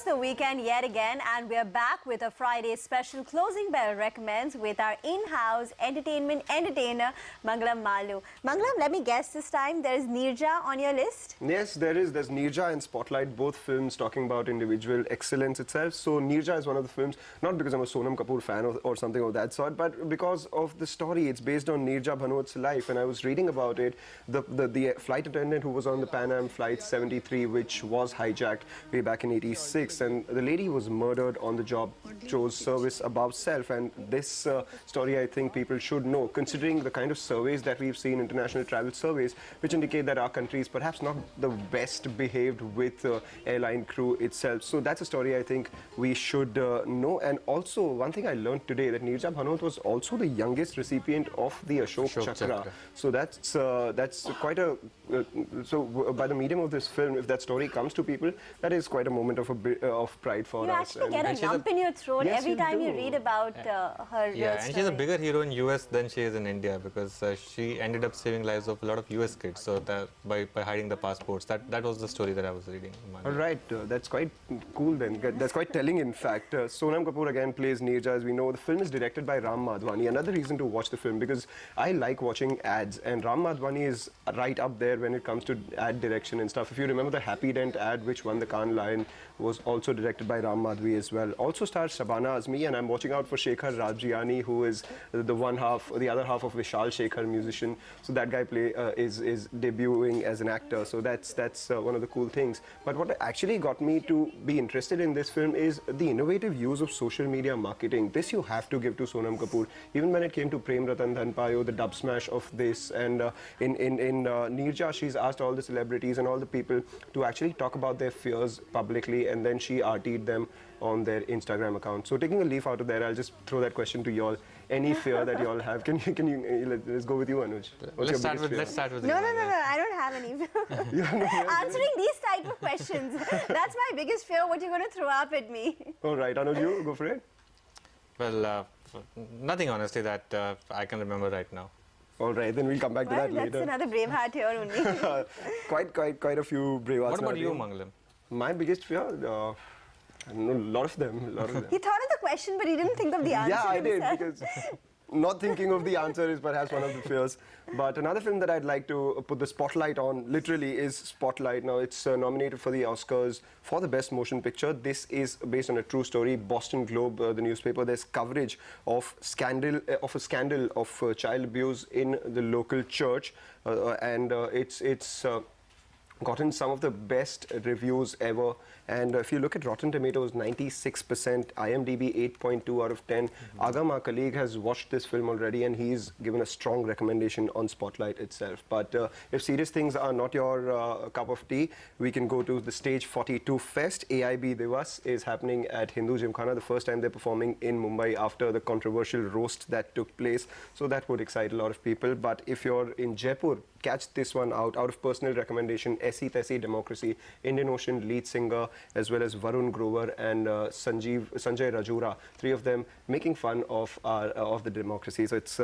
the weekend yet again, and we're back with a Friday special Closing Bell Recommends with our in-house entertainment entertainer, Mangalam Maloo. Mangalam, let me guess this time, there's Neerja on your list? Yes, there is. There's Neerja and Spotlight, both films talking about individual excellence itself. So Neerja is one of the films, not because I'm a Sonam Kapoor fan or something of that sort, but because of the story. It's based on Neerja Bhanot's life, and I was reading about it. The flight attendant who was on the Pan Am Flight 73, which was hijacked way back in '86, and the lady was murdered on the job, chose service above self. And this story, I think people should know, considering the kind of surveys that we've seen, international travel surveys, which indicate that our country is perhaps not the best behaved with airline crew itself. So that's a story I think we should know. And also, one thing I learned today, that Neerja Bhanot was also the youngest recipient of the Ashok Chakra. So that's quite a by the medium of this film, if that story comes to people, that is quite a moment of pride for you us. You actually get a lump in your throat every time you read about her. Yeah, and she's a bigger hero in US than she is in India, because she ended up saving lives of a lot of US kids. So that by hiding the passports, that was the story that I was reading. All right, that's quite cool then. That's quite telling, in fact. Sonam Kapoor again plays Neerja, as we know. The film is directed by Ram Madhwani. Another reason to watch the film, because I like watching ads, and Ram Madhwani is right up there when it comes to ad direction and stuff. If you remember the Happy Dent ad, which won the Cannes Lion, was also directed by Ram Madhvi as well. Also stars Shabana Azmi, and I'm watching out for Shekhar Rajgiani, who is the other half of Vishal Shekhar, musician. So that guy is debuting as an actor. So that's one of the cool things. But what actually got me to be interested in this film is the innovative use of social media marketing. This you have to give to Sonam Kapoor. Even when it came to Prem Ratan Dhan Payo, the dub smash of this, and in Neerja, she's asked all the celebrities and all the people to actually talk about their fears publicly, and then she RT'd them on their Instagram account. So taking a leaf out of there, I'll just throw that question to y'all. Any fear that y'all have? Can you let's go with you, Anuj. Let's start with No, I don't have any fear. Answering these type of questions, that's my biggest fear, what you're going to throw up at me. All right, Anuj, you go for it. Well, nothing honestly that I can remember right now. All right, then we'll come back to that later. That's another brave heart here only. quite a few brave hearts. What about you, Mangalam? My biggest fear? I don't know, a lot of them. He thought of the question, but he didn't think of the answer. Yeah, I did, because not thinking of the answer is perhaps one of the fears. But another film that I'd like to put the spotlight on, literally, is Spotlight. Now, it's nominated for the Oscars for the Best Motion Picture. This is based on a true story. Boston Globe, the newspaper, there's coverage of a scandal of child abuse in the local church, and it's gotten some of the best reviews ever. And if you look at Rotten Tomatoes, 96%, IMDB 8.2 out of 10. Agam, our colleague, has watched this film already, and he's given a strong recommendation on Spotlight itself. But if serious things are not your cup of tea, we can go to the Stage 42 Fest. AIB Divas is happening at Hindu Gymkhana, the first time they're performing in Mumbai after the controversial roast that took place. So that would excite a lot of people. But if you're in Jaipur, catch this one out of personal recommendation. Aisi Taisi Democracy, Indian Ocean lead singer, as well as Varun Grover and Sanjay Rajura, three of them making fun of the democracy. So it's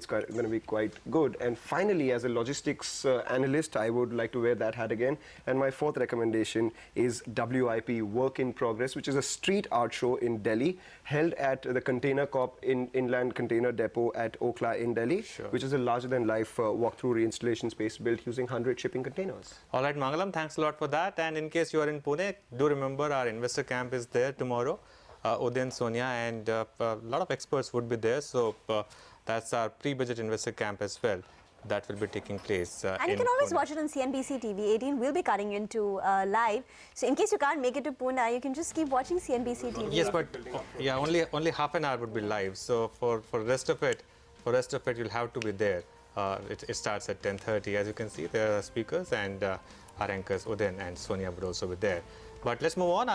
going to be quite good. And finally, as a logistics analyst, I would like to wear that hat again. And my fourth recommendation is WIP, Work in Progress, which is a street art show in Delhi, held at the Container Corp Inland Container Depot at Okhla in Delhi, which is a larger-than-life walkthrough reinstallation space built using 100 shipping containers. All right, Mangalam, thanks a lot for that. And in case you are in Pune, do remember our investor camp is there tomorrow. Uday, Sonia, and a lot of experts would be there. So that's our pre-budget investor camp as well. That will be taking place. And you can always watch it on CNBC TV 18. We'll be cutting into live. So in case you can't make it to Pune, you can just keep watching CNBC TV. Yes, but yeah, only half an hour would be live. So for rest of it, you'll have to be there. It starts at 10:30. As you can see, there are speakers, and our anchors Uday and Sonia would also be there. But let's move on.